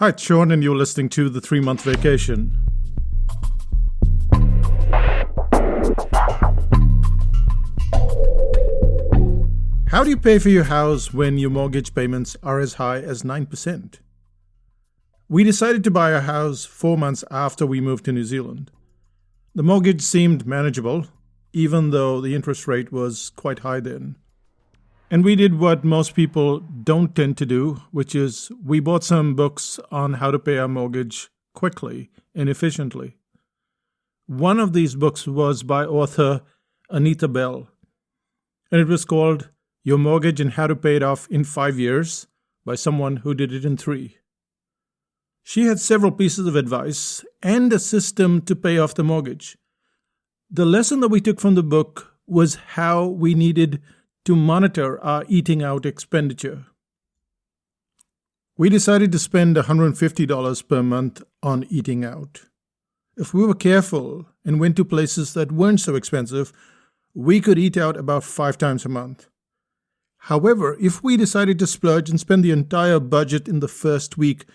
Hi, it's Sean, and you're listening to The 3-Month Vacation. How do you pay for your house when your mortgage payments are as high as 9%? We decided to buy a house 4 months after we moved to New Zealand. The mortgage seemed manageable, even though the interest rate was quite high then. And we did what most people don't tend to do, which is we bought some books on how to pay our mortgage quickly and efficiently. One of these books was by author Anita Bell, and it was called Your Mortgage and How to Pay It Off in 5 Years by someone who did it in 3. She had several pieces of advice and a system to pay off the mortgage. The lesson that we took from the book was how we needed to monitor our eating out expenditure. We decided to spend $150 per month on eating out. If we were careful and went to places that weren't so expensive, we could eat out about 5 times a month. However, if we decided to splurge and spend the entire budget in the first week,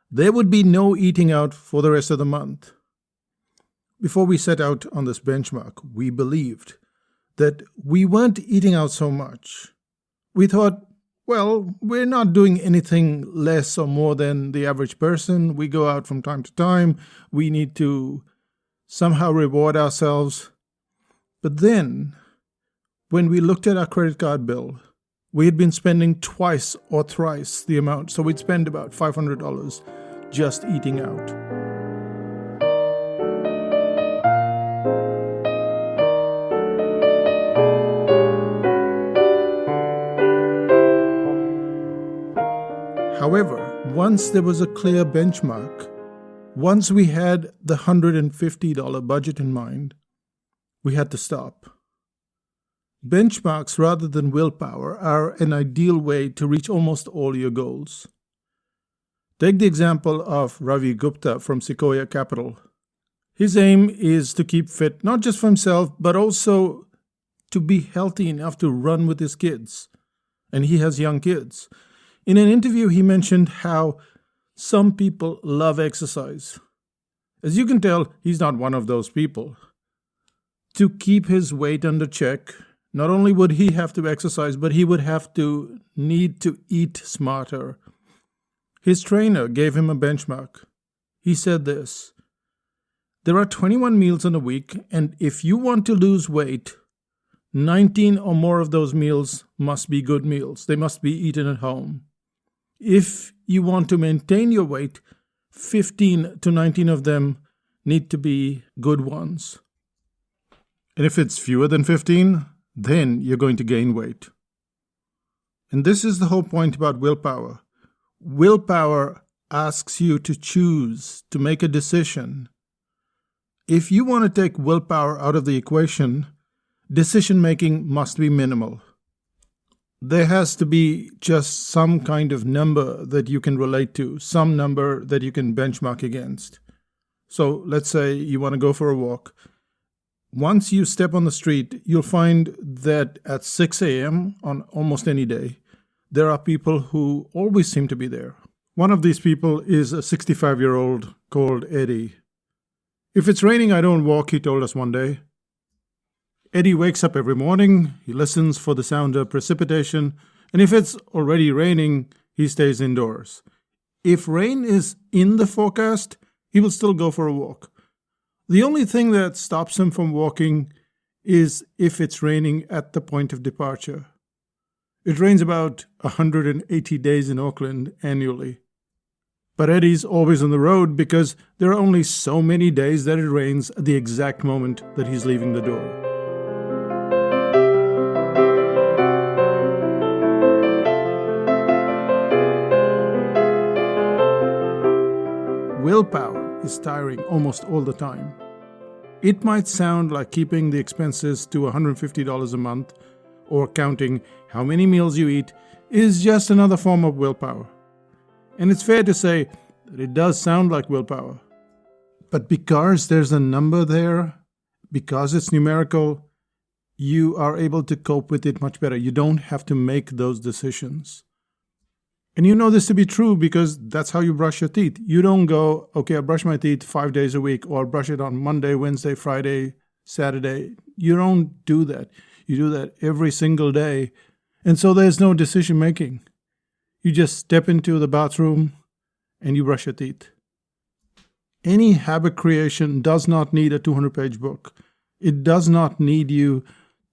there would be no eating out for the rest of the month. Before we set out on this benchmark, we believed that we weren't eating out so much. We thought, well, we're not doing anything less or more than the average person. We go out from time to time. We need to somehow reward ourselves. But then, when we looked at our credit card bill, we had been spending twice or thrice the amount. So we'd spend about $500 just eating out. However, once there was a clear benchmark, once we had the $150 budget in mind, we had to stop. Benchmarks rather than willpower are an ideal way to reach almost all your goals. Take the example of Ravi Gupta from Sequoia Capital. His aim is to keep fit not just for himself, but also to be healthy enough to run with his kids. And he has young kids. In an interview, he mentioned how some people love exercise. As you can tell, he's not one of those people. To keep his weight under check, not only would he have to exercise, but he would need to eat smarter. His trainer gave him a benchmark. He said this: there are 21 meals in a week, and if you want to lose weight, 19 or more of those meals must be good meals. They must be eaten at home. If you want to maintain your weight, 15 to 19 of them need to be good ones. And if it's fewer than 15, then you're going to gain weight. And this is the whole point about willpower. Willpower asks you to choose, to make a decision. If you want to take willpower out of the equation, decision-making must be minimal. There has to be just some kind of number that you can relate to, some number that you can benchmark against. So let's say you want to go for a walk. Once you step on the street, you'll find that at 6 a.m. on almost any day, there are people who always seem to be there. One of these people is a 65-year-old called Eddie. If it's raining, I don't walk, he told us one day. Eddie wakes up every morning, he listens for the sound of precipitation, and if it's already raining, he stays indoors. If rain is in the forecast, he will still go for a walk. The only thing that stops him from walking is if it's raining at the point of departure. It rains about 180 days in Auckland annually. But Eddie's always on the road because there are only so many days that it rains at the exact moment that he's leaving the door. Willpower is tiring almost all the time. It might sound like keeping the expenses to $150 a month or counting how many meals you eat is just another form of willpower. And it's fair to say that it does sound like willpower. But because there's a number there, because it's numerical, you are able to cope with it much better. You don't have to make those decisions. And you know this to be true because that's how you brush your teeth. You don't go, okay, I brush my teeth 5 days a week, or brush it on Monday, Wednesday, Friday, Saturday. You don't do that. You do that every single day. And so there's no decision making. You just step into the bathroom and you brush your teeth. Any habit creation does not need a 200-page book. It does not need you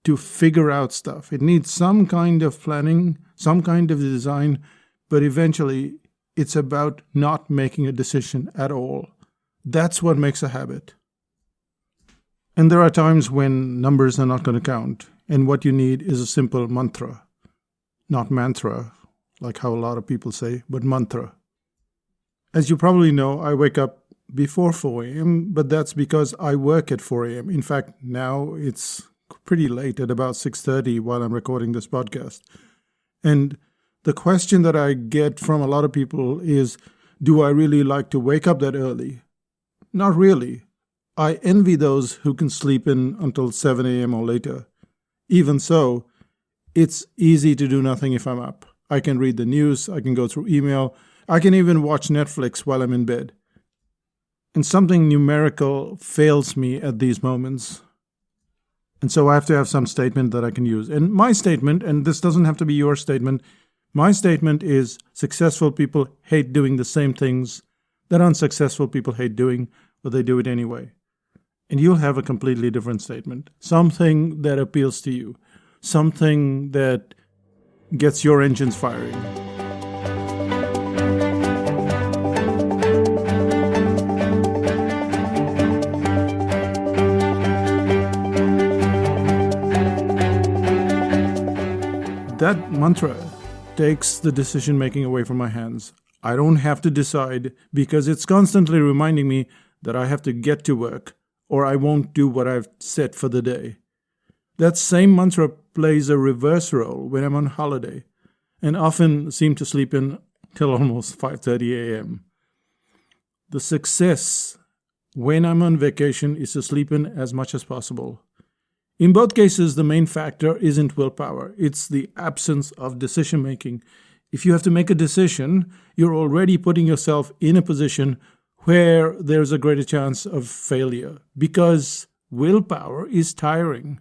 to figure out stuff. It needs some kind of planning, some kind of design, but eventually it's about not making a decision at all. That's what makes a habit. And there are times when numbers are not going to count, and what you need is a simple mantra. Not mantra, like how a lot of people say, but mantra. As you probably know, I wake up before 4 a.m., but that's because I work at 4 a.m. In fact, now it's pretty late at about 6:30 while I'm recording this podcast. And the question that I get from a lot of people is, do I really like to wake up that early? Not really. I envy those who can sleep in until 7 a.m. or later. Even so, it's easy to do nothing if I'm up. I can read the news, I can go through email, I can even watch Netflix while I'm in bed. And something numerical fails me at these moments. And so I have to have some statement that I can use. And my statement, and this doesn't have to be your statement, my statement is successful people hate doing the same things that unsuccessful people hate doing, but they do it anyway. And you'll have a completely different statement. Something that appeals to you. Something that gets your engines firing. That mantra takes the decision making away from my hands. I don't have to decide because it's constantly reminding me that I have to get to work or I won't do what I've set for the day. That same mantra plays a reverse role when I'm on holiday and often seem to sleep in till almost 5:30 a.m. The success when I'm on vacation is to sleep in as much as possible. In both cases, the main factor isn't willpower. It's the absence of decision-making. If you have to make a decision, you're already putting yourself in a position where there's a greater chance of failure because willpower is tiring.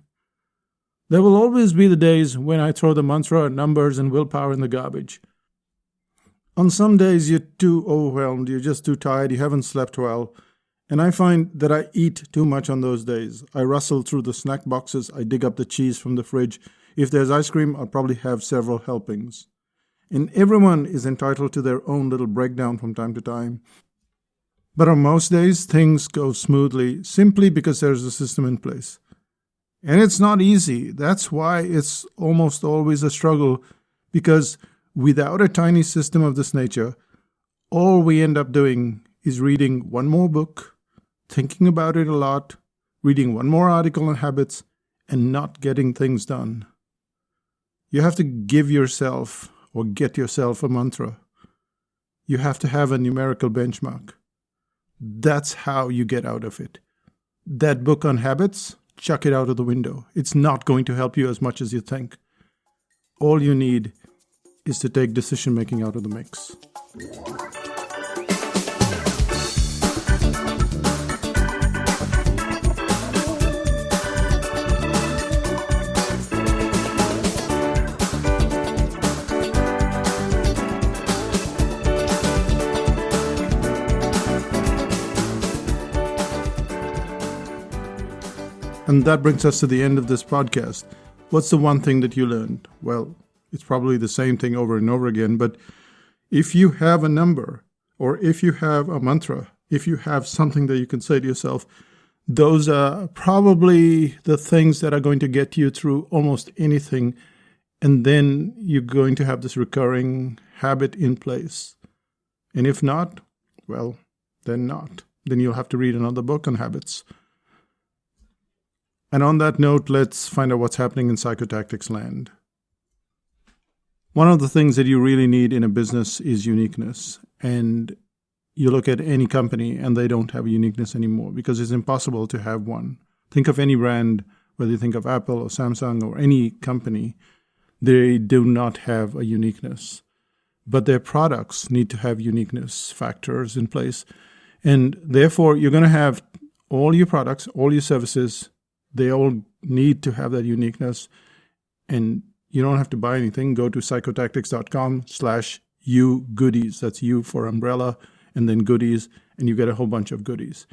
There will always be the days when I throw the mantra, numbers, and willpower in the garbage. On some days, you're too overwhelmed, you're just too tired, you haven't slept well. And I find that I eat too much on those days. I rustle through the snack boxes, I dig up the cheese from the fridge. If there's ice cream, I'll probably have several helpings. And everyone is entitled to their own little breakdown from time to time. But on most days, things go smoothly simply because there's a system in place. And it's not easy. That's why it's almost always a struggle, because without a tiny system of this nature, all we end up doing is reading one more book, thinking about it a lot, reading one more article on habits, and not getting things done. You have to give yourself or get yourself a mantra. You have to have a numerical benchmark. That's how you get out of it. That book on habits, chuck it out of the window. It's not going to help you as much as you think. All you need is to take decision-making out of the mix. And that brings us to the end of this podcast. What's the one thing that you learned? Well, it's probably the same thing over and over again, but if you have a number, or if you have a mantra, if you have something that you can say to yourself, those are probably the things that are going to get you through almost anything. And then you're going to have this recurring habit in place. And if not, well, then not. Then you'll have to read another book on habits. And on that note, let's find out what's happening in psychotactics land. One of the things that you really need in a business is uniqueness. And you look at any company and they don't have a uniqueness anymore because it's impossible to have one. Think of any brand, whether you think of Apple or Samsung or any company, they do not have a uniqueness. but their products need to have uniqueness factors in place. And therefore, you're going to have all your products, all your services, they all need to have that uniqueness. And you don't have to buy anything. Go to psychotactics.com/U goodies. That's U for umbrella and then goodies, and you get a whole bunch of goodies.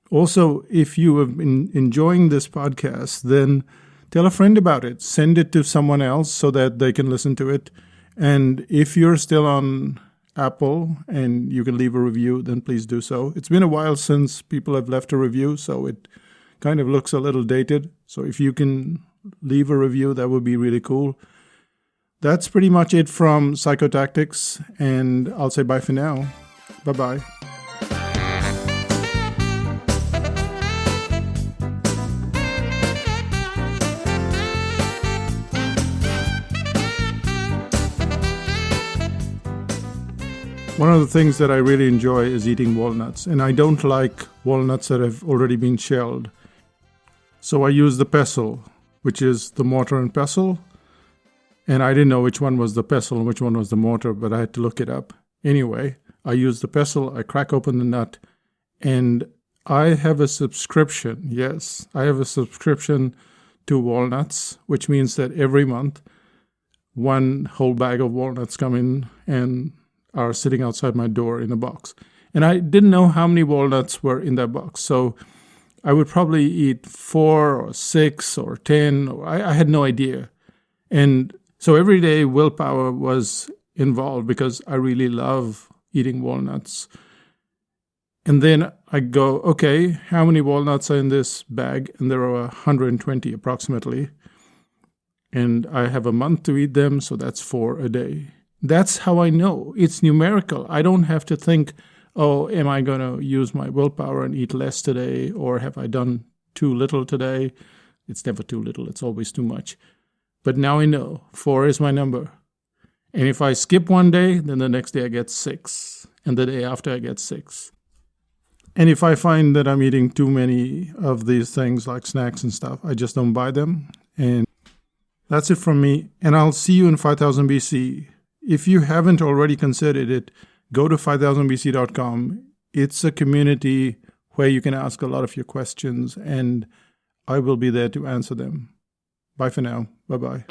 Also, if you have been enjoying this podcast, then tell a friend about it. Send it to someone else so that they can listen to it. And if you're still on Apple and you can leave a review, then please do so. It's been a while since people have left a review, so it kind of looks a little dated. So if you can leave a review, that would be really cool. That's pretty much it from Psychotactics, and I'll say bye for now. Bye-bye. One of the things that I really enjoy is eating walnuts, and I don't like walnuts that have already been shelled. So I use the pestle, which is the mortar and pestle, and I didn't know which one was the pestle and which one was the mortar, but I had to look it up. Anyway, I use the pestle, I crack open the nut, and I have a subscription. Yes, I have a subscription to walnuts, which means that every month, one whole bag of walnuts come in and are sitting outside my door in a box. And I didn't know how many walnuts were in that box. So I would probably eat 4 or 6 or 10. I had no idea. And so every day Willpower was involved because I really love eating walnuts. And then I go, okay, how many walnuts are in this bag? And there are 120 approximately. And I have a month to eat them, so that's 4 a day. That's how I know. It's numerical. I don't have to think, oh, am I going to use my willpower and eat less today? Or have I done too little today? It's never too little. It's always too much. But now I know 4 is my number. And if I skip one day, then the next day I get 6. And the day after I get 6. And if I find that I'm eating too many of these things like snacks and stuff, I just don't buy them. And that's it from me. And I'll see you in 5000 BC. If you haven't already considered it, go to 5000bc.com. It's a community where you can ask a lot of your questions, and I will be there to answer them. Bye for now. Bye-bye.